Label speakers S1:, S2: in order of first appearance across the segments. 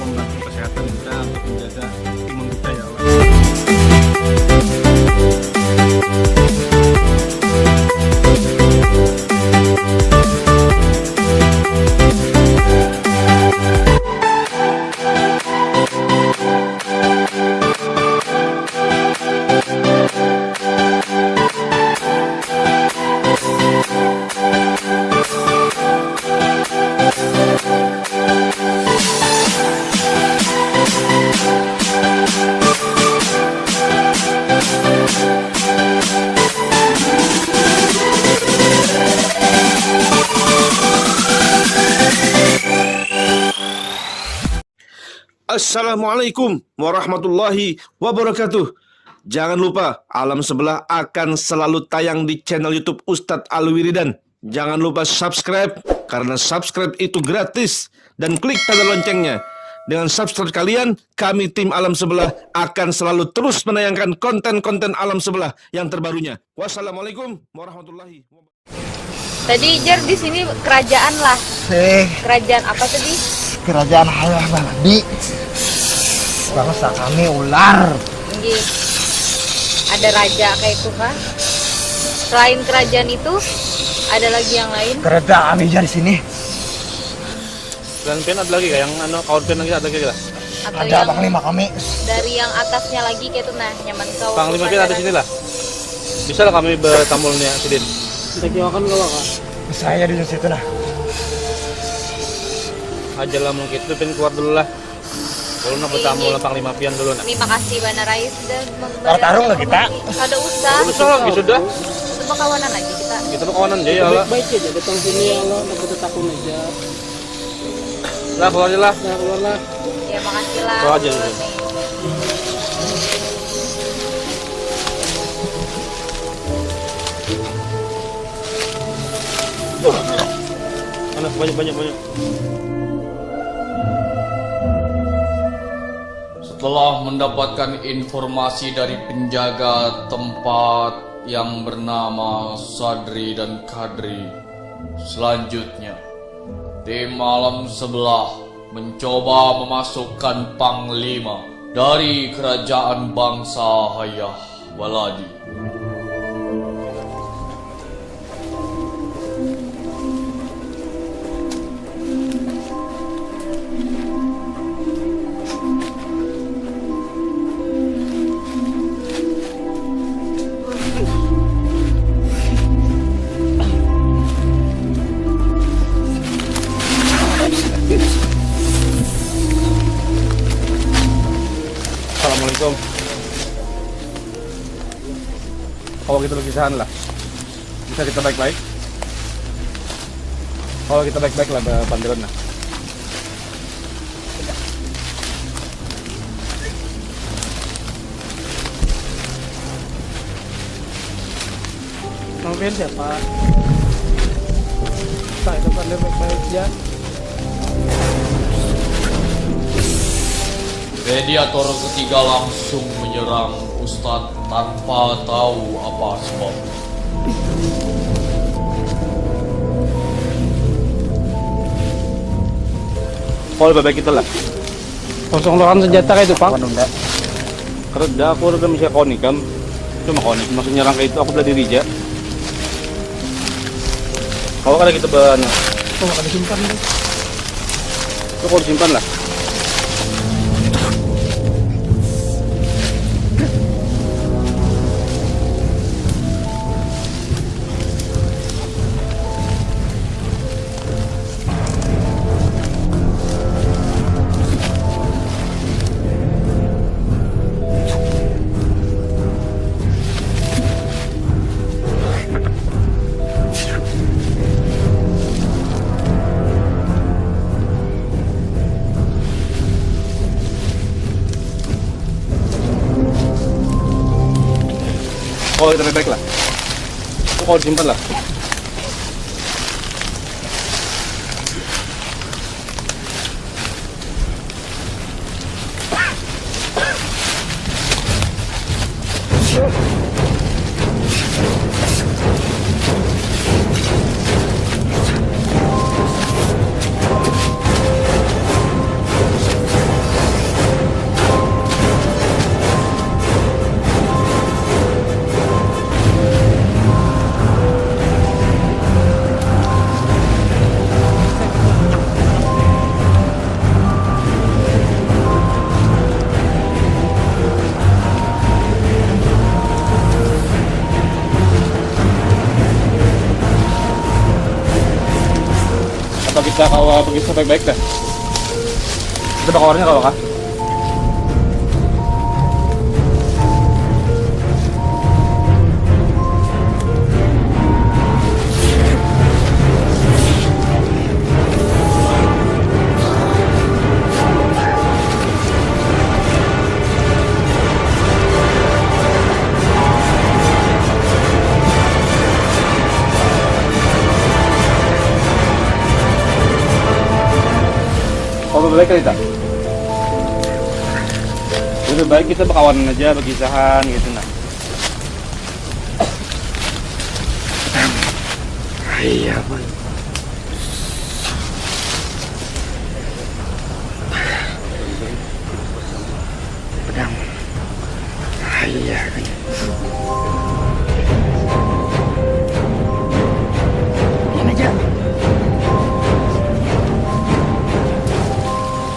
S1: membantu kesehatan kita untuk menjaga imun kita ya Allah. Assalamualaikum warahmatullahi wabarakatuh. Jangan lupa alam sebelah akan selalu tayang di channel YouTube Ustadz Alwiridan. Jangan lupa subscribe karena subscribe itu gratis dan klik tanda loncengnya. Dengan subscribe kalian, kami tim alam sebelah akan selalu terus menayangkan konten-konten alam sebelah yang terbarunya. Wassalamualaikum warahmatullahi wabarakatuh.
S2: Tadi Jar di sini kerajaan lah. Kerajaan apa tadi?
S3: Kerajaan Allah Baladi. Bangsa kami ular.
S2: Nggih. Ada raja kayak itu kan? Selain kerajaan itu, ada lagi yang lain?
S3: Kereta kami di sini.
S1: Dan pen ada lagi kayak yang kawan pen lagi ada lagi lah.
S2: Atau
S3: Ada
S2: yang
S3: panglima kami.
S2: dari yang atasnya lagi kayak itu nah, nyaman kau.
S1: Panglima pen ada sini lah. Bisa lah kami bertamunya Sidin. Lagi makan gak Kak?
S3: Saya di situ nah.
S1: Aja lah mungkin itu pen keluar dulu lah. Dulu nak bertamu lah Panglima Pian dulu nak.
S2: Terima kasih Bana Rais sudah
S3: Kalau tarung lah kita.
S2: Kada usah.
S1: Bisa lagi sudah.
S2: Coba kawanan lagi kita.
S1: Kita tuh kawanan aja ya Allah.
S4: Baik aja datang sini ya Allah, kita takut aja.
S1: Lah keluar aja lah.
S4: Nah, keluar lah.
S2: Ya makasih lah.
S1: Keluar aja. Mana banyak.
S5: Setelah mendapatkan informasi dari penjaga tempat yang bernama Sadri dan Kadri, selanjutnya tim malam sebelah mencoba memasukkan panglima dari kerajaan bangsa Hayah Baladi.
S1: Assalamualaikum. Kalau kita berpisahan lah, bisa kita baik-baik. Kalau kita baik-baik lah pandiran lah.
S4: Mungkin siapa? Tak itu kan baik-baik ya.
S5: Mediator ketiga langsung menyerang Ustadz tanpa tahu apa sebab.
S1: Kalau lebih baik kita lah.
S4: Kosong lokan senjata kayak itu, Pak.
S1: Kerja aku udah bisa konikam. Cuma konik maksud nyerang kayak itu aku bela diri aja. Kalau kada kita
S4: Oh, akan disimpan deh.
S1: itu kalau disimpan lah. Kalau kita baik-baik lah. Itu kalau disimpan lah.
S4: Bisa kau pergi baik-baik dah. Itu kawarnya kau kah? Lebih baik kali tak? Lebih baik kita berkawanan aja, berkisahan gitu nah.
S3: Iya, Bang. Pedang. Iya, kan. Ini aja.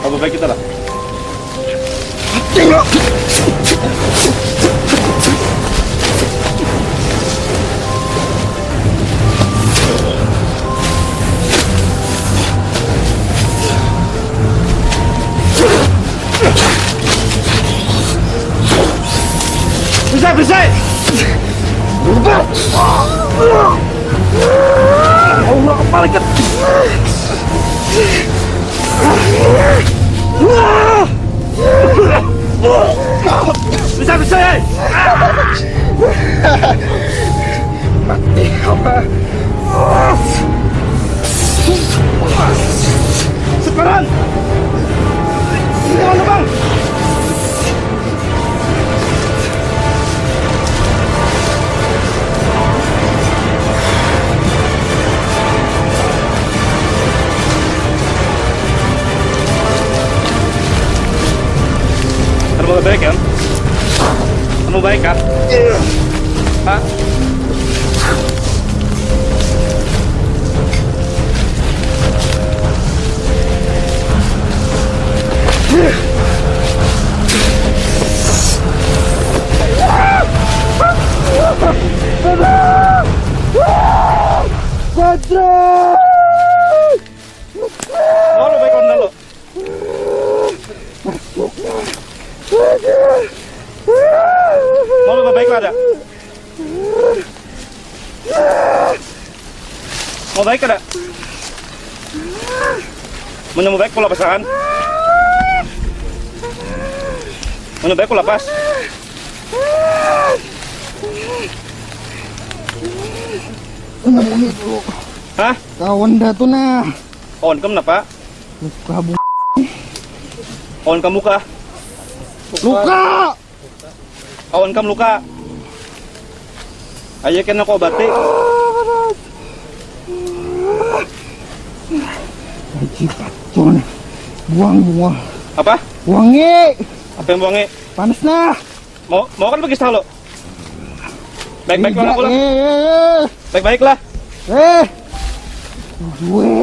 S4: Lebih baik kita lah. Bisa. Allah balikan. Bisa ya.
S3: Mati apa?
S4: Sekarang. Gimana bang? Kamu baik kan? Kamu baik kan? Hah? Oh, lu baik kan lo? Mau lebih baik lah ada? Mau baik ada? Mau baik pula pasangan? Mau baik pula pas? Hah?
S3: Kawan dah tu nah.
S4: On kamu kenapa?
S3: Luka bu.
S4: On kamu kah?
S3: Luka.
S4: Awan kamu luka. Ayo kena kau obati.
S3: Haji pacon. Buang.
S4: Apa?
S3: Buangi.
S4: Apa yang buangnya?
S3: Panas nah.
S4: Mau kan pergi sahalo? Baik-baik lah aku lah.
S3: Eh.
S4: Baik-baik lah.
S3: Gue.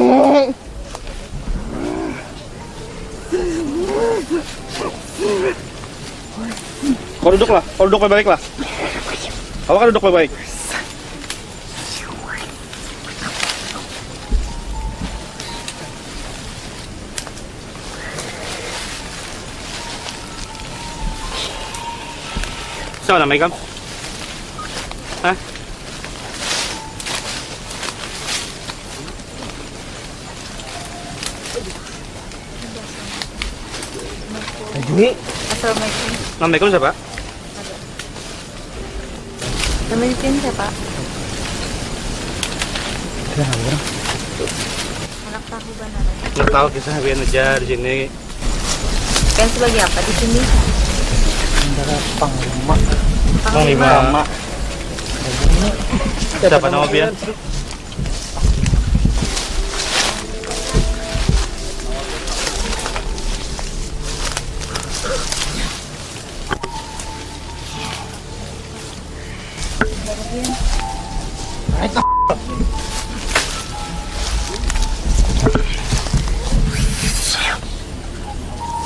S4: Kau duduk baik-baik lah. Kau kan duduk baik-baik. Sao là mày cấm? Hả?
S3: Jui.
S2: Assalamualaikum.
S4: Assalamualaikum siapa?
S2: Assalamualaikum siapa? Anak tahu banaran.
S4: Nggak tahu kisah Bian aja di sini.
S2: Kan sebagai apa di sini?
S3: Panglima.
S4: Panglima. Siapa nama Bian?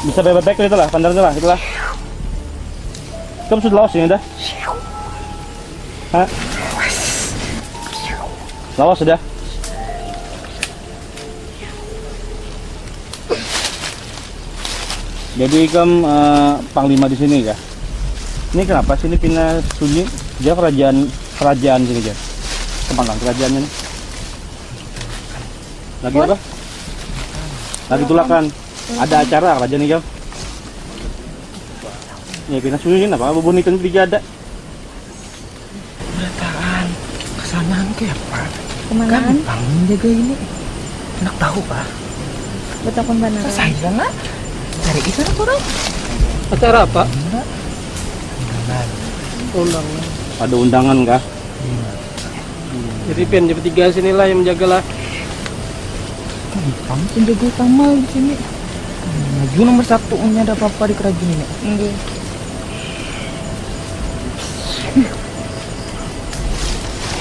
S4: Bisa bebek itu lah, pandarnya lah, itulah. Kamu sudah lawas ini dah? Hah? Lawas sudah? Jadi panglima di sini ya. Ini kenapa sini pindah sunyi? Dia kerajaan sini ya. Kemana kerajaannya nih? Lagi apa? Lagi tulakan. Ada acara kerajaan nih, Jam. Ya pindah sunyi apa? Bubun ikan dijada.
S3: Dataan kesanaan ke apa?
S2: Kemana?
S3: Gampang menjaga ini. Enak tahu pak.
S2: Betakun benar.
S3: Selesai sana. Cari ikan orang.
S6: Acara apa?
S3: Undangan.
S6: Undangan.
S4: Ada undangan kah?
S6: Jadi pian jam 3 sinilah yang menjagalah.
S3: Kamu penjaga utama di sini. Maju nomor 1 ada apa-apa di kerajaan ini.
S2: Nggih.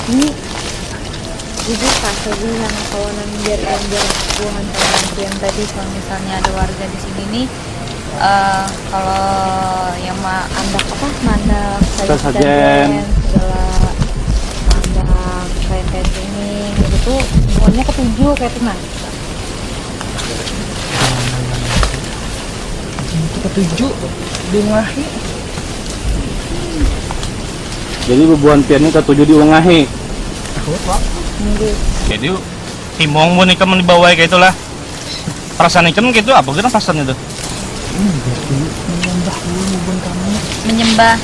S2: Ini ibu kasih bilang kawanan biar buahan yang tadi kalau misalnya ada warga di sini nih kalau yang mandak apa mandak
S4: Sajen.
S2: segala mandak kayak ini gitu tuh semuanya ketujuh kayak itu nah.
S3: Kita tuju di Ngahi.
S4: Jadi bebuan pian ini ketujuh diungahi.
S2: Nggih.
S4: Jadi timong pun ikan dibawa kayak itulah. Perasaan ikan gitu apa kira perasaan itu?
S3: Menyembah dulu bun kami.
S2: Menyembah.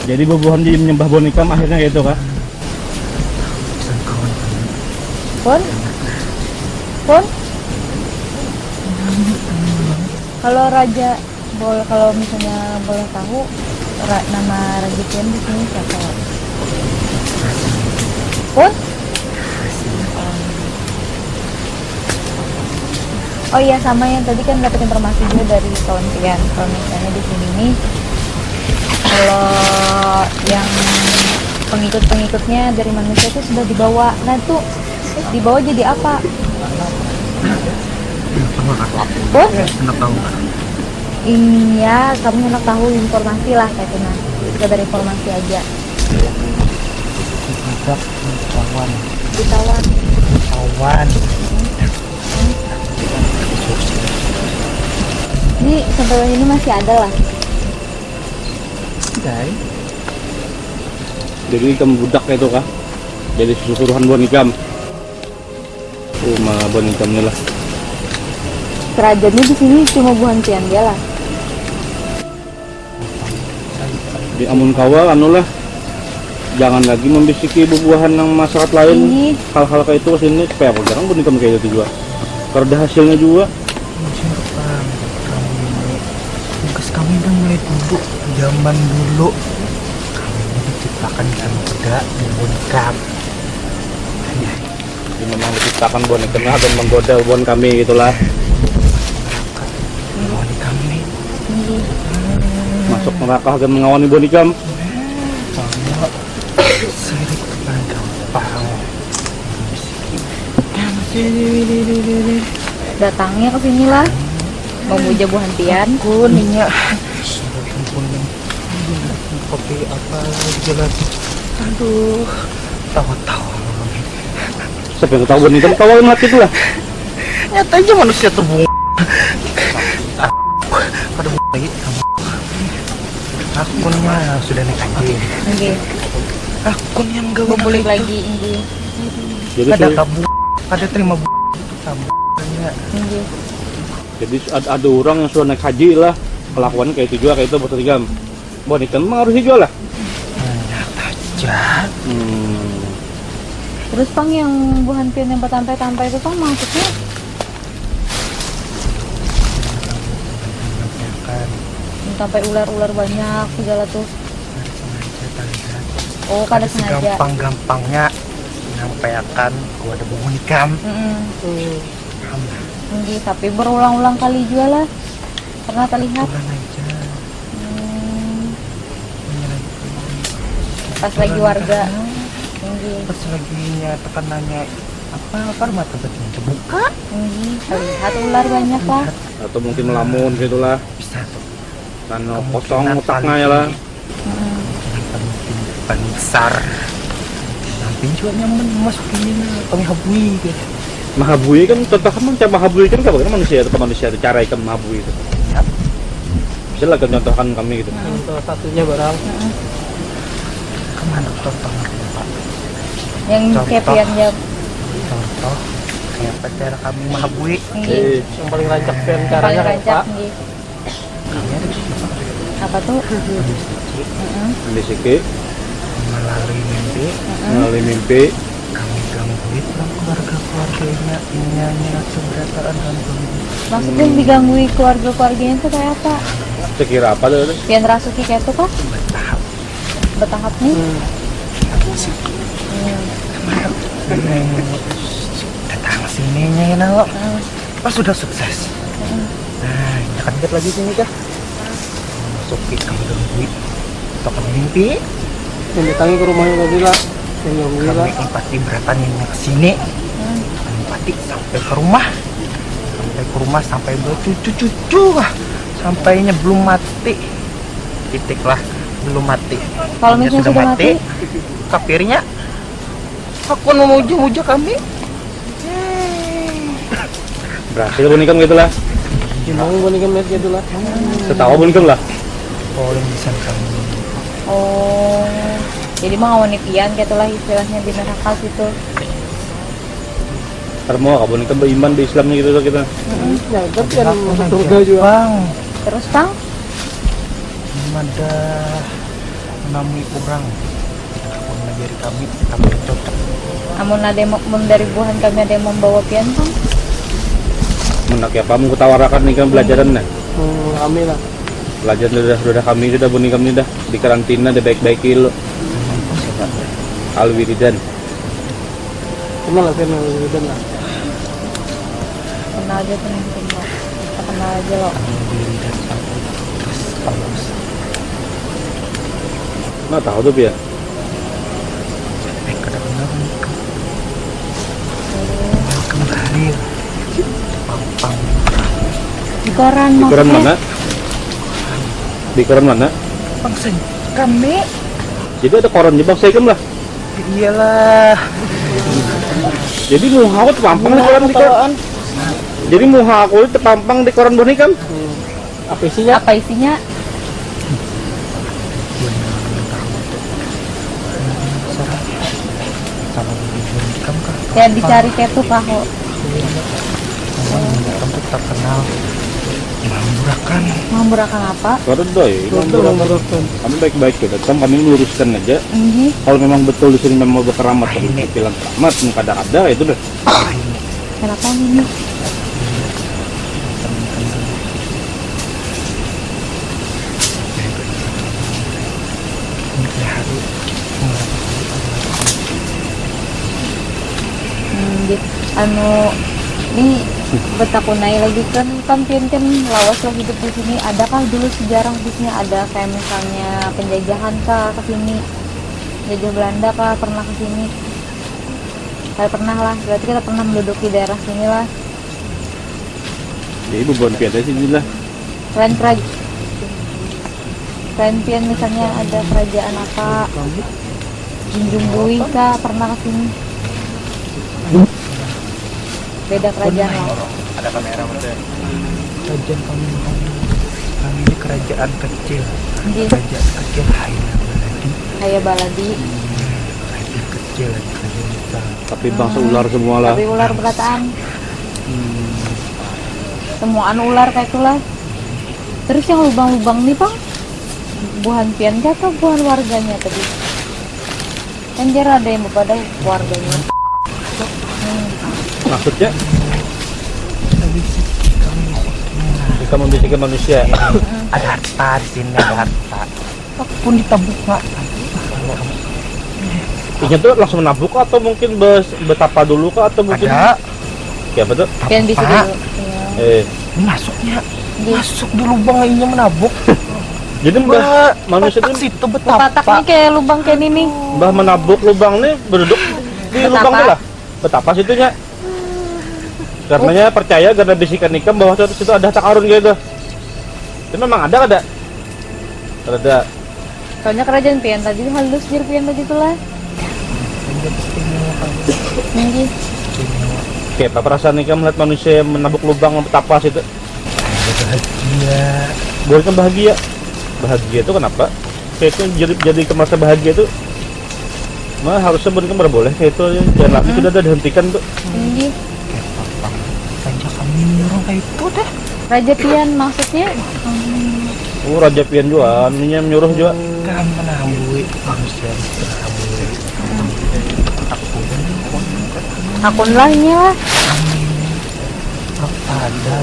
S4: Jadi bebuan di menyembah boneka akhirnya kayak itu kah?
S3: Pesan kawan kami.
S2: Pun? Pun? Kalau raja boleh kalau misalnya boleh tahu nama raja Pian di sini siapa? Pun? Oh iya sama yang tadi kan dapat informasi juga dari kawan Pian kalau misalnya di sini nih kalau yang pengikut-pengikutnya dari manusia itu sudah dibawa. Nah tuh dibawa jadi apa? Pun?
S3: Enak tahu kan?
S2: Ini ya, kamu enak tahu informasi lah kayak nah. Sekedar informasi aja.
S3: Tidak kawan.
S2: Ditawan.
S3: Kawan.
S2: Ini sampai ini masih ada lah.
S3: Dai.
S4: Jadi ikan budak itu kah? Jadi susuruhan bon ikam. Rumah bon ikam ini lah.
S2: Kerajaannya di sini cuma buhan Pian dia lah.
S4: Di amun kawa anu lah. Jangan lagi membisiki bubuhan yang masyarakat lain.
S2: Ini
S4: Hal-hal kayak itu kesini supaya apa? Jarang bon ikam kayak gitu juga. Karena ada hasilnya juga.
S3: Musim depan kami ini. Tugas kami udah mulai dulu. Zaman dulu. Kami ini diciptakan ikan muda di Bunkam.
S4: Jadi memang diciptakan bon ikam dan menggoda bon kami gitulah.
S3: Kawan kami.
S2: ini
S4: Masuk neraka dan mengawani bon ikam.
S3: Sama sirik gampang.
S2: datangnya ke sini lah. Memuja buhan Pian.
S3: Kuningnya. Kuning. Kopi apa jalan. Aduh. Tawa-tawa.
S4: Siapa yang tahu bon ikam kawan mati itu lah.
S3: Nyatanya manusia terbung. Pada lagi kamu. Akunnya sudah naik haji.
S2: Nggih.
S3: Akun yang gak
S2: Kumpulin lagi ini.
S4: Jadi
S3: Ada
S4: su-
S3: kamu. Ada terima kamu.
S2: Nggih.
S4: Jadi ada orang yang sudah naik haji lah. Kelakuannya kayak itu juga kayak itu bos ikam. Bon ikam memang harus dijual lah.
S3: Ternyata aja.
S2: Terus Pang yang buhan Pian yang bertampai-tampai itu Pang maksudnya
S3: Kan
S2: sampai ular-ular banyak segala tuh.
S3: sengaja terlihat.
S2: Oh, kada sengaja.
S3: Gampang-gampangnya menyampaikan gua ada bunga nikam.
S2: Nggih, tapi berulang-ulang kali juga lah. Pernah terlihat.
S3: Tulan aja.
S2: Pas lagi warga. Nggih.
S3: Pas lagi nyatakan nanya apa mata batin terbuka.
S2: Nggih, terlihat ular banyak lah.
S4: Atau mungkin melamun gitulah.
S3: Bisa tuh.
S4: Karena
S3: Kemungkinan
S4: kosong otaknya
S3: paling
S4: ya lah.
S3: paling besar. Nanti juga nyaman masukin kami habui gitu.
S4: Mahabui kan contoh kan macam mahabui kan kalau manusia itu manusia itu cara ikan mahabui itu. Bisa lah contohkan kami gitu.
S6: Contoh satunya barang.
S3: Kemana contohnya Pak?
S2: Yang kayak
S3: Contoh.
S2: pian jawab.
S3: Contoh kayak pacar kami Mahabui.
S2: Nggih.
S6: Yang paling rancak pian
S2: Paling
S6: caranya kan
S2: rancak
S6: Pak.
S2: nggih.
S3: Kami ada di sini Pak.
S2: Apa tuh?
S4: Di sini
S3: Melalui mimpi
S4: melalui mimpi
S3: kami gangguin keluarga-keluarganya, inyanya keberatan dan
S2: Maksudnya digangguin keluarga-keluarganya tuh kayak apa?
S4: sekira apa tuh?
S2: Pian rasuki kayak itu kah?
S3: bertahap.
S2: Bertahap nih.
S3: Datang sininya ya Nalo. Pas sudah sukses. Nah, ini akan lihat lagi sini kah? Masuki kami gangguin. Atau kami mimpi.
S6: Yang datangi ke rumahnya tadi lah. Yang gangguin lah.
S3: Kami empati beratan ke sini. Kami empati sampai ke rumah. Sampai bercucu-cucu lah. Sampainya belum mati. Titik lah, belum mati.
S2: Kalau
S3: Dia
S2: misalnya sudah mati,
S3: kafirnya aku memuja-muja kami.
S4: Berhasil bunikam gitu lah.
S6: Gimana boneka lihat gitu lah.
S4: Setawa bunikam lah.
S3: Oh, yang bisa kami.
S2: oh, jadi mah ngawani pian kayak itulah istilahnya di neraka situ.
S4: Termo kak bunikam beriman di Islamnya gitu lah kita.
S6: Ya, tapi kan masuk surga juga.
S3: Bang,
S2: Terus Kang,
S3: ada menamui orang. Aku mengajari kami cocok.
S2: amun ada mun dari buhan kami ada yang membawa pian Kang.
S4: Menak ya kamu kutawarakan nih kan pelajaran nah.
S6: Amin lah.
S4: Pelajaran sudah kami sudah bunikam ini dah di karantina udah baik-baikin lo. Al-Wiridan.
S6: Kenal lah pian dan lah.
S2: Kenal aja tuh mungkin lo. Kita kenal aja lo.
S3: Diri dan sampai terus paus.
S4: Nah tahu tuh ya.
S3: Kadang-kadang kembali pampang.
S2: Di koran
S4: Di koran
S2: maksudnya.
S4: mana? Di koran mana?
S3: Bangsa kami.
S4: Jadi ada koran di bangsa ikan lah.
S3: Iyalah.
S4: Jadi muha aku terpampang di koran di koran. Jadi muha aku terpampang di koran bunikam.
S6: Apa isinya?
S2: Apa isinya?
S3: Sama kamu kan.
S2: Ya dicari kayak tuh Kak. Ho.
S3: Kamu terkenal memburakan.
S2: Memburakan apa?
S4: Koran doi. Kami baik-baik ya. Datang kami meluruskan aja.
S2: Nggih.
S4: Kalau memang betul di sini memang berkeramat, kalau bilang keramat, kada-kada itu dah.
S2: Kenapa ini? Gitu. Ini betakunai lagi kan pian kan lawas lah hidup di sini. Adakah dulu sejarah di sini ada kayak misalnya penjajahan kah ke sini? Jajah Belanda kah pernah ke sini? Saya pernah lah, berarti kita pernah menduduki daerah sini lah.
S4: Jadi beban piada sini lah.
S2: Selain pian misalnya ada kerajaan apa? Junjung Bui kah pernah ke sini? Beda kerajaan lah.
S3: Ada kamera betul. Kerajaan kami ini kerajaan kecil.
S2: Nggih.
S3: Kerajaan kecil
S2: Kayak Baladi,
S3: kerajaan kecil, kerajaan besar.
S4: Tapi bangsa ular semua lah.
S2: tapi ular berataan. Semuaan ular kayak itulah. Terus yang lubang-lubang nih Bang, buhan pian kah atau buhan warganya tadi? Kan dia ada yang pada warganya.
S4: Maksudnya? Kita membisikkan manusia.
S3: Ada harta di sini, ada harta. Apapun ditabuk nggak?
S4: Ini tuh langsung menabuk atau mungkin betapa dulu kah atau mungkin?
S3: Ada.
S4: Ya betul.
S2: Pian bisa
S3: Pak.
S2: dulu. Iya.
S3: Ini masuknya,
S2: Nggih.
S3: masuk di lubang ini menabuk.
S4: Jadi mbah manusia
S3: Petak
S4: itu
S3: situ
S2: Patak
S3: betapa.
S2: nih kayak lubang kayak ini.
S4: mbah menabuk lubang nih berduduk di
S2: Betapa?
S4: lubang itu lah. Betapa situnya? Karenanya percaya karena bisikan nikam bahwa situ ada takarun gitu. Itu memang ada. Ada.
S2: Soalnya kerajaan pian tadi halus dir pian tadi tuh lah. Nggih.
S4: Kayak apa perasaan nikam melihat manusia yang menabuk lubang betapa situ?
S3: Bahagia.
S4: boleh kan bahagia. Bahagia itu kenapa? Kayak itu jadi merasa bahagia itu mah harusnya berikan boleh kayak itu jangan lagi sudah ada dihentikan tuh.
S2: Tinggi.
S3: Kayak papang raja kami nyuruh kayak itu dah.
S2: Raja Pian maksudnya?
S4: Oh Raja Pian juga, anunya menyuruh juga.
S3: Kami menambui manusia menambui.
S2: Akun lainnya lah.
S3: Apa ada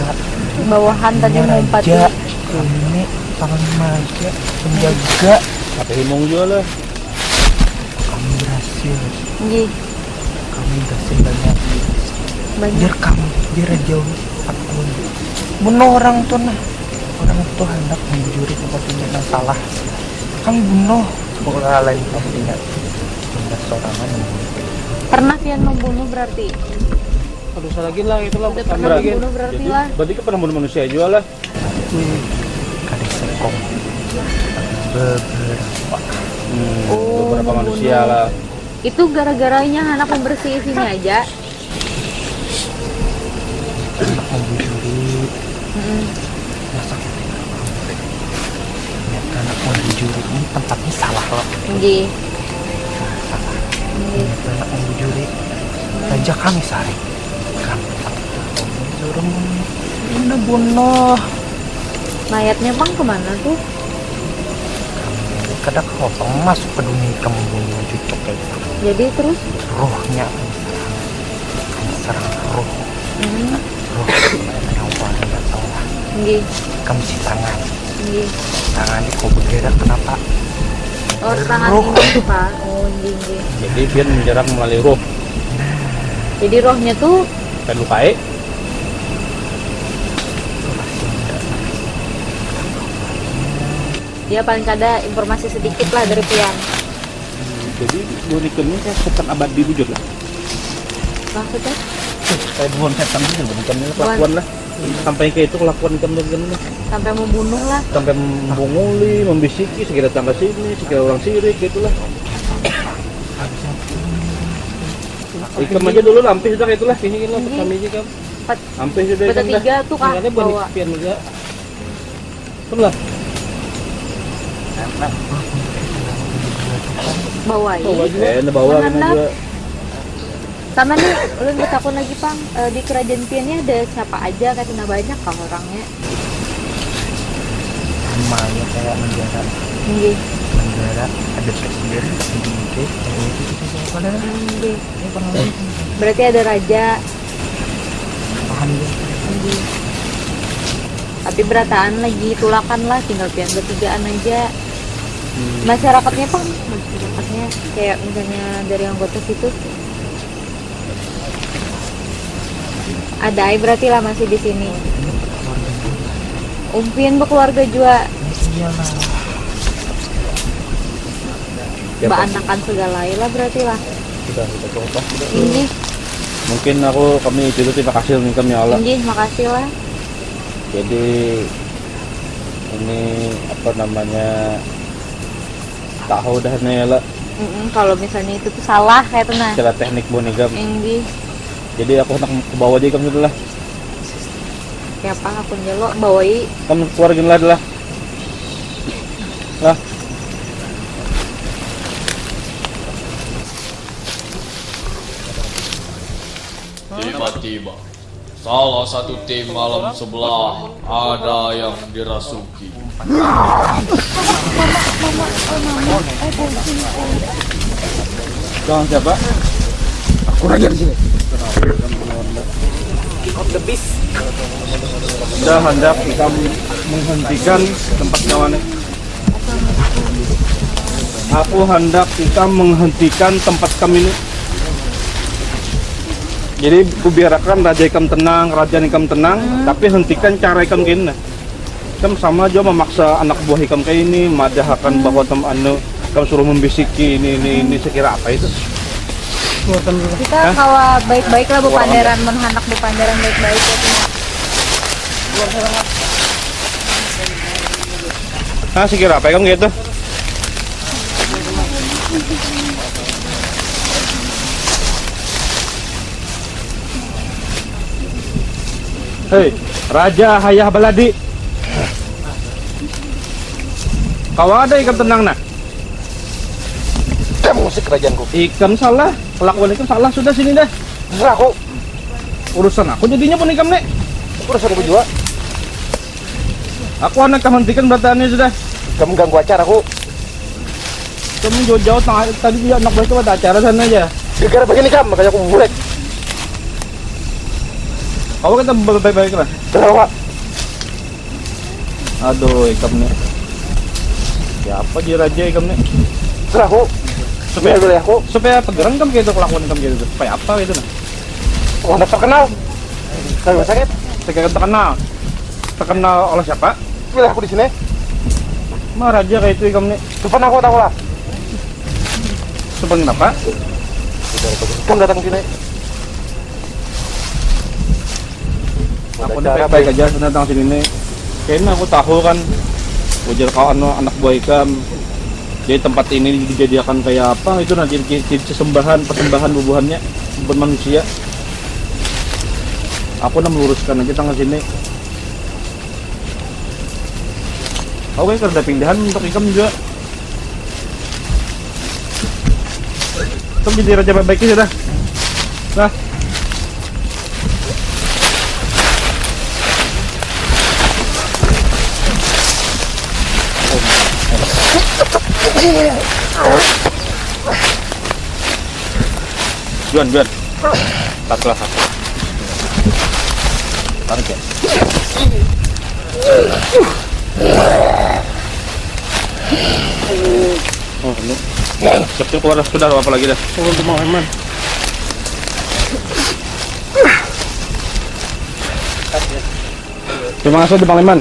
S2: Bawahan tadi ngumpet.
S3: raja ini tangan maja penjaga
S4: Apa himung juga lah.
S3: kami berhasil
S2: Tinggi.
S3: banyak
S2: Banyak.
S3: biar jauh akun bunuh orang tuh hendak menjuri kepentingan yang salah kami bunuh sekolah lain kepentingan tindak sorangan
S2: Pernah Pian membunuh berarti?
S6: Aduh salah lagi lah itulah
S2: Udah
S6: pertama
S2: pernah
S6: lagi.
S2: membunuh berarti
S4: Jadi
S2: lah.
S4: berarti kan pernah bunuh manusia juga lah.
S3: kadang sekong beberapa
S2: Oh,
S4: Beberapa
S2: membunuh.
S4: manusia lah.
S2: Itu gara-garanya anak membersih sini aja.
S3: hendak membujuri
S2: Mm-mm.
S3: masa kita ternyata anak membujuri ini tempatnya salah loh
S2: Tinggi.
S3: salah
S2: Tinggi.
S3: ternyata anak membujuri raja kami sari kami suruh bunuh
S2: Mayatnya bang kemana tuh?
S3: kadang kosong masuk ke dunia kamu membunuh cucuk kayak itu
S2: Jadi terus?
S3: rohnya kami serang roh nyawa tidak salah
S2: Tinggi.
S3: kami si tangan
S2: Tinggi.
S3: tangannya kok bergerak kenapa
S2: Oh tangan
S3: Roh.
S2: ini pak. Oh tinggi.
S4: Jadi Pian menyerang melalui roh.
S2: Jadi rohnya tuh
S4: Kan lupai.
S2: dia paling kada informasi sedikit lah dari Pian.
S4: Jadi boneka ini kayak setan abadi wujud lah.
S2: Maksudnya?
S4: Kayak bukan setan gitu, bukan ini
S2: Bukan.
S4: kelakuan lah. Sampai kayak itu kelakuan ikan lah.
S2: Sampai membunuh lah.
S4: Sampai membunguli, membisiki, sekira tangga sini, sekira orang sirik gitulah. Ikam aja dulu lampis sudah itulah kini lah
S2: Ini.
S4: kami aja kam.
S2: Empat-
S4: Lampis sudah ikam dah.
S2: Bertiga tuh kah
S6: Makanya
S2: bawa.
S6: banyak pian juga.
S4: Betul
S2: Bawa
S6: Bawa juga.
S4: bawa
S2: Mana
S4: kena
S2: nak?
S4: juga.
S2: Sama nih, ulun bertakun lagi pang di kerajaan Piannya ada siapa aja katanya banyak kah orangnya?
S3: namanya kayak menjara
S2: Tinggi.
S3: ada presiden oke
S2: Tinggi. Berarti ada raja.
S3: paham ya
S2: Tinggi. Tapi berataan lagi tulakan lah, tinggal Pian bertigaan aja. Masyarakatnya pang, masyarakatnya kayak misalnya dari anggota situ ada berarti lah masih di sini. Pian berkeluarga juga,
S3: iyalah
S2: mbak anakan segala lah berarti lah.
S4: Sudah coba.
S2: Tinggi,
S4: Mungkin kami itu terima kasih nih kami Allah.
S2: tinggi, makasih lah.
S4: Jadi ini apa namanya tahu dah nih lah
S2: Kalau misalnya itu tuh salah kayak tuh nah.
S4: cara teknik boneka.
S2: Tinggi,
S4: Jadi aku hendak ke bawah aja kamu dulu lah.
S2: kayak apa aku jelo bawai.
S4: Kamu keluarin lah adalah. Lah.
S5: Tiba-tiba, salah satu tim malam sebelah ada yang dirasuki.
S4: Jangan siapa? Sudah hendak kita menghentikan tempat nyawane. Aku hendak kita menghentikan tempat kami ini. Jadi biarkan raja ikam tenang, raja ikam tenang, tapi hentikan cara ikam kini. Ikam sama aja memaksa anak buah ikam kayak ini, madahkan bahwa kamu suruh membisiki ini sekira apa itu?
S2: Kita kawa baik-baik lah bepanderan, menhanak bepanderan baik-baik ya tuh.
S4: Nah, sekira apa kamu gitu? Hei, Raja Hayah Baladi. Kau ada ikan tenang nah.
S3: Kamu ngusik kerajaanku.
S4: Ikan salah, kelakuan ikan salah sudah sini dah.
S3: Terserah aku.
S4: Urusan aku jadinya pun ikan nek.
S3: Urusan aku juga.
S4: Aku anak kamu hentikan berataannya sudah.
S3: Kamu ganggu acaraku.
S4: Kamu jauh-jauh tadi dia anak baik pada acara sana aja.
S3: Gara-gara begini kamu, makanya aku burek.
S4: Kau kita baik-baik lah.
S3: Terserah Pak.
S4: Aduh, ikan nek. Siapa dia raja ikan nek?
S3: Terserah aku.
S4: Supaya
S3: Boleh aku.
S4: supaya tegeran kan gitu kelakuan ikan gitu. Supaya apa gitu nah?
S3: Oh, anak terkenal. Kalau sakit,
S4: Sekarang terkenal oleh siapa?
S3: boleh aku di sini.
S4: Mah raja kayak itu ikan nek.
S3: Depan aku tahu lah.
S4: Sebenarnya kenapa?
S3: Kamu datang ke sini.
S4: Aku udah baik-baik aja datang sini nih. Kayaknya aku tahu kan wajar kau anak buah ikan. Jadi tempat ini dijadikan kayak apa itu nanti jadi persembahan bubuhannya buat manusia. Aku udah meluruskan aja tanggal sini. Oke, ada pindahan untuk ikan juga. Untuk jadi raja baik-baiknya sudah. Nah. Juan. Taruh lah. Tarik ya. Oh, ini. Siap-siap keluar sudah apa lagi dah.
S6: Untuk Mang Leman.
S4: Terima kasih Bang Leman.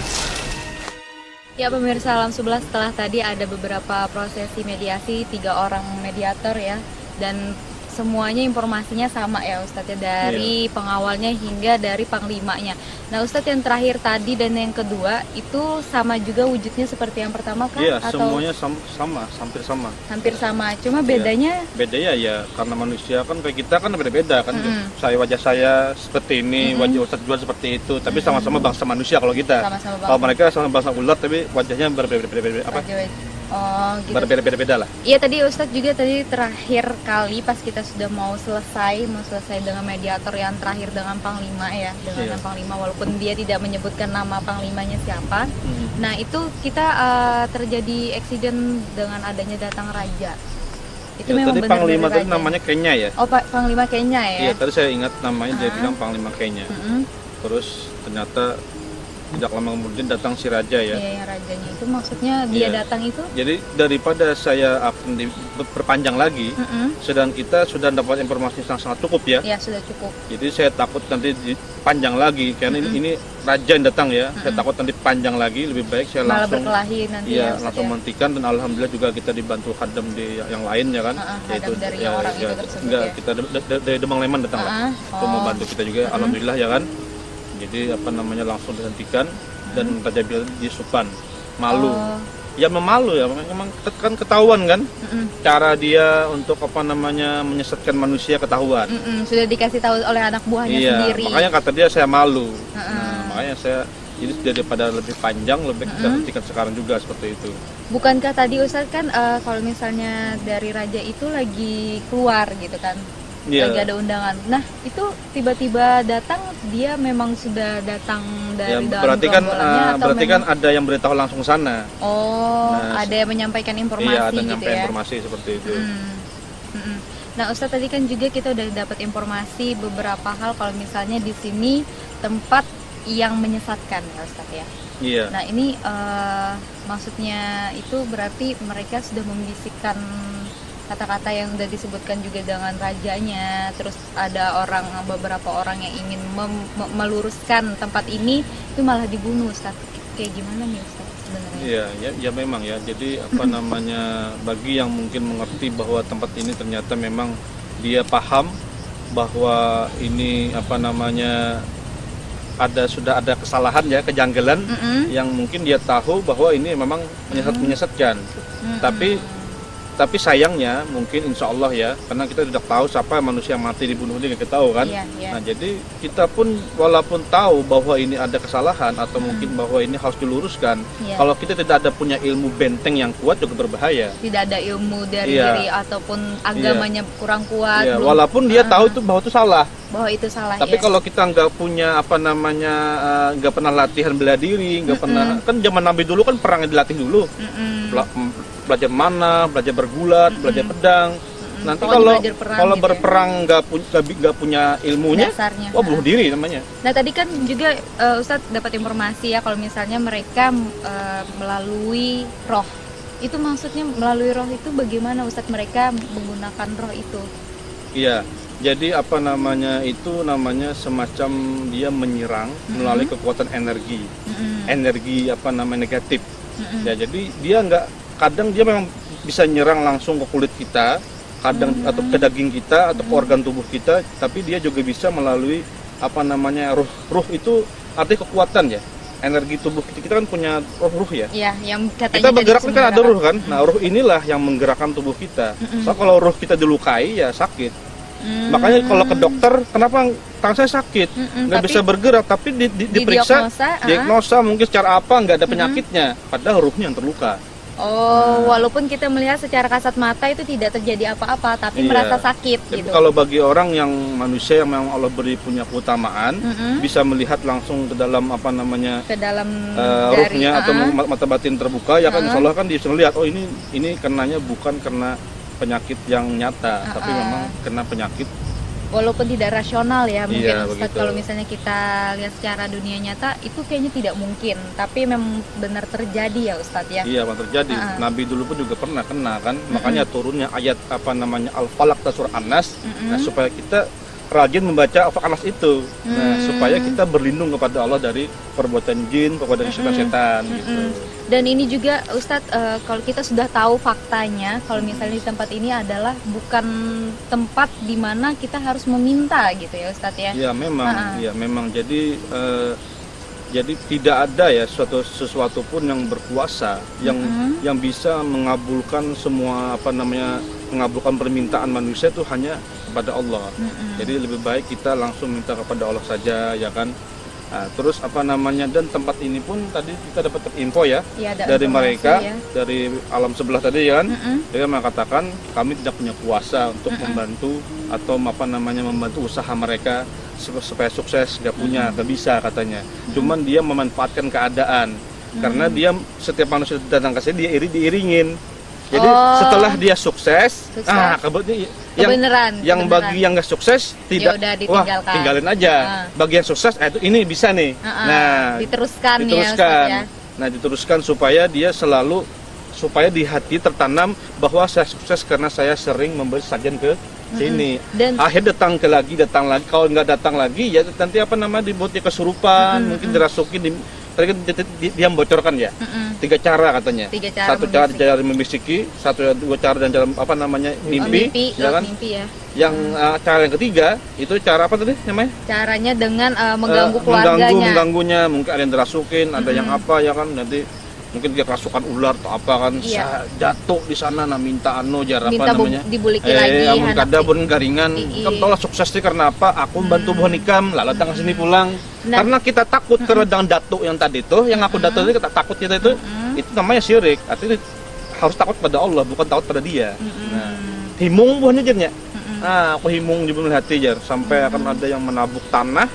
S2: Ya pemirsa Alam Sebelah, setelah tadi ada beberapa prosesi mediasi, 3 orang mediator ya, dan semuanya informasinya sama ya Ustadz ya, dari pengawalnya hingga dari panglimanya. Nah Ustadz, yang terakhir tadi dan yang kedua itu sama juga wujudnya seperti yang pertama kan?
S4: Iya,
S2: Atau
S4: semuanya sama, hampir sama.
S2: hampir sama, cuma bedanya
S4: Bedanya ya karena manusia kan kayak kita kan beda-beda kan. Wajah saya seperti ini, wajah Ustadz Juan seperti itu, tapi sama-sama bangsa manusia kalau kita.
S2: sama-sama
S4: Kalau mereka sama bangsa ular tapi wajahnya berbeda-beda apa?
S2: Oh gitu.
S4: Berbeda-beda lah.
S2: Iya tadi Ustadz juga tadi terakhir kali pas kita sudah mau selesai dengan mediator yang terakhir dengan Panglima ya, dengan yang Panglima walaupun dia tidak menyebutkan nama Panglimanya siapa. Nah itu kita terjadi eksiden dengan adanya datang raja. Itu
S4: Ya,
S2: memang
S4: tadi
S2: benar
S4: Panglima
S2: dari
S4: tadi
S2: raja.
S4: namanya Kenya ya.
S2: Oh Panglima Kenya ya.
S4: Iya, tadi saya ingat namanya dia bilang Panglima Kenya. Terus ternyata tidak lama kemudian datang si raja ya.
S2: Iya yang rajanya itu maksudnya dia
S4: Iya.
S2: datang itu.
S4: Jadi daripada saya akan diperpanjang lagi, sedang kita sudah dapat informasi yang sangat cukup ya.
S2: Ya sudah cukup.
S4: Jadi saya takut nanti panjang lagi karena ini raja yang datang ya. Saya takut nanti panjang lagi, lebih baik saya
S2: Malah
S4: langsung
S2: berkelahi nanti ya.
S4: iya,
S2: Ustadz,
S4: langsung
S2: ya.
S4: menghentikan dan alhamdulillah juga kita dibantu khadam di yang lain ya kan.
S2: khadam dari yang orang itu tersebut
S4: enggak,
S2: ya.
S4: kita dari Demang Leman datang lah. Untuk membantu kita juga alhamdulillah ya kan. Jadi apa namanya langsung dihentikan dan Raja Bilal disupan. Malu. Ya memalu ya, memang kan ketahuan kan. Cara dia untuk apa namanya menyesatkan manusia ketahuan.
S2: Sudah dikasih tahu oleh anak buahnya
S4: Iya,
S2: sendiri.
S4: makanya kata dia saya malu. Nah, makanya saya jadi daripada lebih panjang lebih kita hentikan sekarang juga seperti itu.
S2: Bukankah tadi Ustadz kan kalau misalnya dari raja itu lagi keluar gitu kan,
S4: Iya.
S2: lagi ada undangan. Nah itu tiba-tiba datang, dia memang sudah datang dari
S4: Ya,
S2: dalam
S4: berarti kan
S2: gerombolannya atau
S4: berarti kan
S2: memang-
S4: ada yang beritahu langsung sana.
S2: Oh,
S4: Nah,
S2: ada yang menyampaikan informasi
S4: Iya, ada
S2: gitu
S4: nyampe
S2: ya.
S4: informasi seperti itu.
S2: Nah Ustadz tadi kan juga kita udah dapat informasi beberapa hal kalau misalnya di sini tempat yang menyesatkan ya Ustadz ya.
S4: Iya.
S2: Nah ini maksudnya itu berarti mereka sudah membisikkan kata-kata yang udah disebutkan juga dengan rajanya. Terus ada beberapa orang yang ingin meluruskan tempat ini itu malah dibunuh Ustaz. Kayak gimana nih Ustaz sebenarnya?
S4: Iya, ya memang ya. Jadi apa namanya bagi yang mungkin mengerti bahwa tempat ini ternyata memang dia paham bahwa ini apa namanya sudah ada kesalahan ya, kejanggalan yang mungkin dia tahu bahwa ini memang menyesatkan. Tapi Tapi sayangnya mungkin insya Allah ya, karena kita tidak tahu siapa manusia yang mati dibunuh ini kita tahu kan.
S2: Iya, iya.
S4: Nah jadi kita pun walaupun tahu bahwa ini ada kesalahan atau mungkin bahwa ini harus diluruskan,
S2: Iya.
S4: kalau kita tidak ada punya ilmu benteng yang kuat juga berbahaya.
S2: Tidak ada ilmu dari
S4: Iya.
S2: diri ataupun agamanya kurang kuat,
S4: Ya,
S2: belum-
S4: walaupun dia tahu itu bahwa itu salah.
S2: bahwa itu salah.
S4: Tapi
S2: ya.
S4: kalau kita nggak punya apa namanya, nggak pernah latihan bela diri, nggak pernah, kan zaman Nabi dulu kan perangnya dilatih dulu. Belajar mana, belajar bergulat, belajar pedang. Nanti
S2: Pokoknya
S4: kalau
S2: belajar perang
S4: kalau
S2: gitu ya.
S4: berperang nggak punya ilmunya,
S2: Dasarnya.
S4: wah bunuh diri namanya.
S2: Nah tadi kan juga Ustadz dapat informasi ya kalau misalnya mereka melalui roh. Itu maksudnya melalui roh itu bagaimana Ustadz mereka menggunakan roh itu?
S4: Iya. Jadi apa namanya itu namanya semacam dia menyerang melalui kekuatan energi, energi apa namanya negatif. Ya jadi dia kadang dia memang bisa nyerang langsung ke kulit kita, kadang atau ke daging kita atau ke organ tubuh kita, tapi dia juga bisa melalui apa namanya ruh itu artinya kekuatan ya. Energi tubuh kita kan punya ruh ya.
S2: Iya, yang katanya
S4: Kita bergerak
S2: dari
S4: kan ada
S2: sumber
S4: ruh kan. Nah, ruh inilah yang menggerakkan tubuh kita. So kalau ruh kita dilukai ya sakit. Makanya kalau ke dokter, kenapa tangan saya sakit, nggak
S2: tapi
S4: bisa bergerak, tapi diperiksa, diagnosa mungkin secara apa nggak ada penyakitnya, padahal ruhnya yang terluka.
S2: Oh, walaupun kita melihat secara kasat mata itu tidak terjadi apa-apa, tapi
S4: Iya.
S2: merasa sakit
S4: Jadi
S2: gitu.
S4: kalau bagi orang yang manusia yang memang Allah beri punya keutamaan, bisa melihat langsung ke dalam apa namanya
S2: Ke dalam
S4: ruhnya atau mata batin terbuka, ya kan insya Allah kan dia bisa melihat, oh ini kenanya bukan karena penyakit yang nyata, tapi memang kena penyakit.
S2: Walaupun tidak rasional ya mungkin
S4: Iya,
S2: Ustadz,
S4: begitu.
S2: kalau misalnya kita lihat secara dunia nyata itu kayaknya tidak mungkin, tapi memang benar terjadi ya Ustadz ya.
S4: Iya, Bang, terjadi. Nabi dulu pun juga pernah kena kan. Makanya turunnya ayat apa namanya Al-Falaq dan surah An-Nas. Nah, supaya kita rajin membaca Al-Anas itu. Nah, supaya kita berlindung kepada Allah dari perbuatan jin, perbuatan setan-setan gitu.
S2: Dan ini juga Ustadz, kalau kita sudah tahu faktanya, kalau misalnya di tempat ini adalah bukan tempat di mana kita harus meminta gitu ya Ustadz ya.
S4: Iya, memang. Iya, memang. Jadi tidak ada ya sesuatu pun yang berkuasa yang bisa mengabulkan semua apa namanya, mengabulkan permintaan manusia itu hanya kepada Allah. Jadi lebih baik kita langsung minta kepada Allah saja ya kan. Nah, terus apa namanya, dan tempat ini pun tadi kita dapat info ya,
S2: Iya, ada
S4: dari
S2: informasi
S4: mereka
S2: ya.
S4: dari alam sebelah tadi ya kan. Dia mengatakan kami tidak punya kuasa untuk membantu atau apa namanya membantu usaha mereka supaya sukses, nggak punya, nggak bisa katanya. Cuman dia memanfaatkan keadaan karena dia setiap manusia datang ke sini dia diiringin. Jadi setelah dia sukses,
S2: Kebenaran,
S4: yang
S2: kebenaran.
S4: bagi yang nggak sukses tidak,
S2: udah
S4: wah
S2: ditinggalkan.
S4: tinggalin aja. Bagi yang sukses, itu ini bisa nih. Nah,
S2: diteruskan ya Ustadz ya.
S4: Nah, diteruskan supaya dia selalu, supaya di hati tertanam bahwa saya sukses karena saya sering memberi sajian ke sini.
S2: Dan
S4: Akhir datang lagi. Kalau nggak datang lagi, ya nanti apa namanya dibuat dia kesurupan, mungkin dirasukin. Tadi kan dia membocorkan ya. 3 cara katanya.
S2: 3 cara
S4: Satu cara cara membisiki, dua cara dan cara apa namanya mimpi, ya kan?
S2: mimpi ya.
S4: Yang cara yang ketiga itu cara apa tadi namanya?
S2: Caranya dengan mengganggu keluarganya.
S4: Mengganggunya, mungkin ada yang dirasukin, ada yang apa ya kan, nanti mungkin dia kerasukan ular atau apa kan,
S2: Iya.
S4: jatuh di sana, nah minta jar apa
S2: Minta
S4: namanya,
S2: dibuliki lagi,
S4: amun
S2: anak
S4: kada
S2: sih.
S4: pun garingan, kamu tahu lah sukses sih karena apa, aku bantu buah nikam, lalu datang ke sini pulang,
S2: Nah.
S4: karena kita takut karena dengan datuk yang tadi itu, yang aku datuk tadi kita takut kita itu namanya syirik, artinya harus takut pada Allah, bukan takut pada dia. Nah, himung buahnya jarnya, nah aku himung di dalam hati jar, sampai akan ada yang menabuk tanah,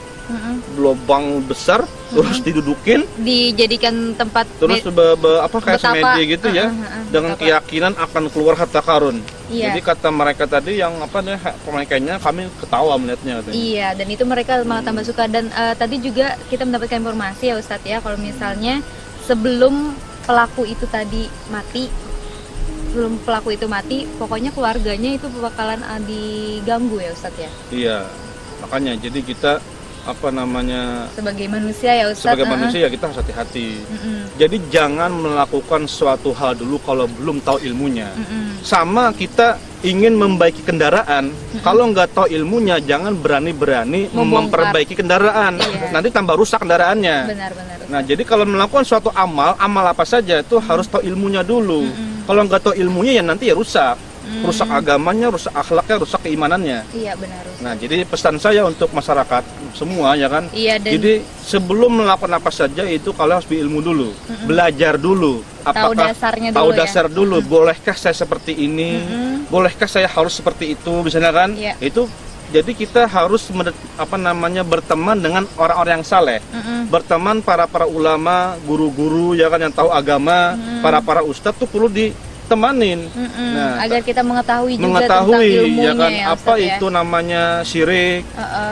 S4: lubang besar, terus didudukin,
S2: Dijadikan tempat
S4: terus apa kayak
S2: betapa,
S4: semedi gitu ya, dengan
S2: betapa.
S4: keyakinan akan keluar harta karun.
S2: Iya.
S4: Jadi kata mereka tadi yang apa nih pemakainya, kami ketawa melihatnya katanya.
S2: Iya, dan itu mereka malah tambah suka. Dan tadi juga kita mendapatkan informasi ya Ustadz ya, kalau misalnya sebelum pelaku itu mati, pokoknya keluarganya itu bakalan diganggu ya Ustadz ya.
S4: Iya, makanya jadi kita apa namanya,
S2: Sebagai manusia ya Ustadz.
S4: sebagai manusia ya kita harus hati-hati. Jadi jangan melakukan suatu hal dulu kalau belum tahu ilmunya. Sama kita ingin membaiki kendaraan, kalau nggak tahu ilmunya jangan berani-berani
S2: Membongkar.
S4: memperbaiki kendaraan.
S2: Iya.
S4: Nanti tambah rusak kendaraannya.
S2: Benar-benar.
S4: Nah, jadi kalau melakukan suatu amal apa saja itu harus tahu ilmunya dulu. Kalau nggak tahu ilmunya ya nanti ya rusak. Rusak agamanya, rusak akhlaknya, rusak keimanannya.
S2: Iya benar. Ustaz.
S4: Nah, jadi pesan saya untuk masyarakat semua ya kan.
S2: Iya, dan
S4: Jadi sebelum melakukan apa saja itu kalian harus berilmu dulu, belajar dulu.
S2: tahu dasarnya
S4: tahu
S2: dulu
S4: dasar
S2: ya.
S4: dulu. Bolehkah saya seperti ini? Bolehkah saya harus seperti itu? Misalnya kan?
S2: Iya.
S4: Itu jadi kita harus berteman dengan orang-orang yang saleh, berteman para ulama, guru-guru ya kan yang tahu agama, para ustadz tuh perlu ditemanin. Nah,
S2: agar kita mengetahui juga tentang ilmunya
S4: ya kan
S2: ya,
S4: apa
S2: Ustaz, ya.
S4: itu namanya syirik,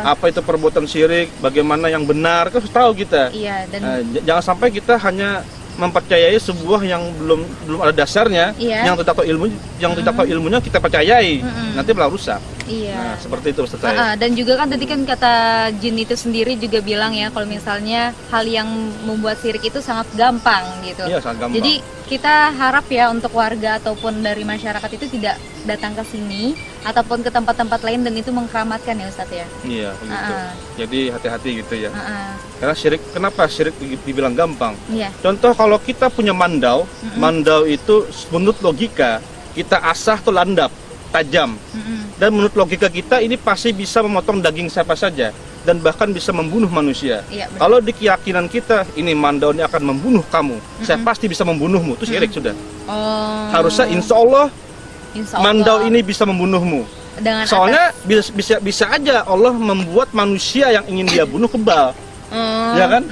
S4: apa itu perbuatan syirik, bagaimana yang benar, kan harus tahu kita.
S2: Iya, dan
S4: Nah, jangan sampai kita hanya mempercayai sebuah yang belum ada dasarnya,
S2: Iya.
S4: yang tidak tahu ilmunya kita percayai, nanti malah rusak.
S2: iya.
S4: Nah, seperti itu Ustaz saya.
S2: Dan juga kan tadi kan kata jin itu sendiri juga bilang ya kalau misalnya hal yang membuat syirik itu sangat gampang gitu.
S4: Iya, sangat gampang.
S2: Jadi kita harap ya untuk warga ataupun dari masyarakat itu tidak datang ke sini ataupun ke tempat-tempat lain dan itu mengkeramatkan ya Ustadz ya.
S4: Iya, begitu. Jadi hati-hati gitu ya.
S2: Heeh.
S4: Karena syirik, kenapa syirik dibilang gampang?
S2: Iya.
S4: Contoh kalau kita punya mandau, mandau itu menurut logika kita asah tuh landap, tajam. Dan menurut logika kita ini pasti bisa memotong daging siapa saja dan bahkan bisa membunuh manusia.
S2: Iya, benar.
S4: Kalau di keyakinan kita ini mandau ini akan membunuh kamu, saya pasti bisa membunuhmu. Itu syirik sudah.
S2: Oh.
S4: Harusnya insya Allah
S2: Insya Allah.
S4: mandau ini bisa membunuhmu.
S2: Dengan
S4: Soalnya bisa aja Allah membuat manusia yang ingin dia bunuh kebal. Ya kan?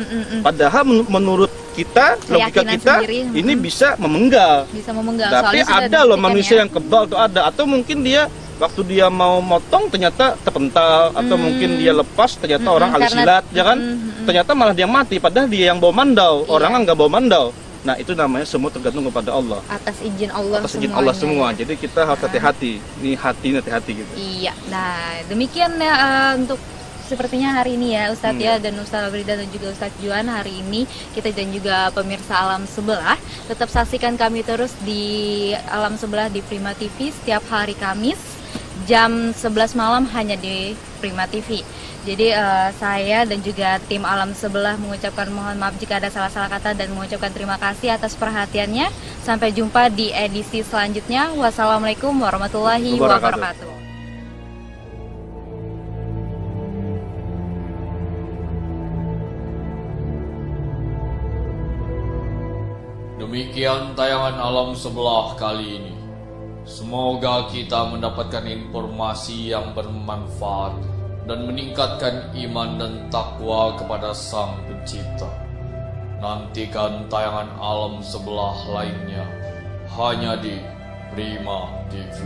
S4: Padahal menurut kita, logika
S2: Keyakinan
S4: kita
S2: sendiri,
S4: ini bisa memenggal.
S2: bisa memenggal.
S4: Tapi
S2: Soalnya sudah
S4: ada loh
S2: dibuktikan
S4: manusia
S2: ya.
S4: yang kebal tuh ada, atau mungkin dia waktu dia mau motong ternyata terpental, atau mungkin dia lepas ternyata orang ahli
S2: karena-
S4: silat, ya kan? Ternyata malah dia mati, padahal dia yang bawa mandau,
S2: Iya.
S4: orang kan nggak bawa mandau. Nah itu namanya semua tergantung kepada Allah,
S2: atas izin Allah
S4: atas izin
S2: semuanya.
S4: Allah semua. Jadi kita harus hati-hati, ini hati gitu.
S2: Iya, nah demikian ya untuk sepertinya hari ini ya Ustadz ya, dan Ustadz Abrida dan juga Ustadz Juan hari ini kita dan juga pemirsa Alam Sebelah tetap saksikan kami terus di Alam Sebelah di Prima TV setiap hari Kamis jam 11 malam hanya di Prima TV. Jadi saya dan juga tim Alam Sebelah mengucapkan mohon maaf jika ada salah-salah kata dan mengucapkan terima kasih atas perhatiannya. Sampai jumpa di edisi selanjutnya. Wassalamualaikum warahmatullahi wabarakatuh.
S5: Demikian tayangan Alam Sebelah kali ini. Semoga kita mendapatkan informasi yang bermanfaat dan meningkatkan iman dan takwa kepada Sang Pencipta. Nantikan tayangan Alam Sebelah lainnya hanya di Prima TV.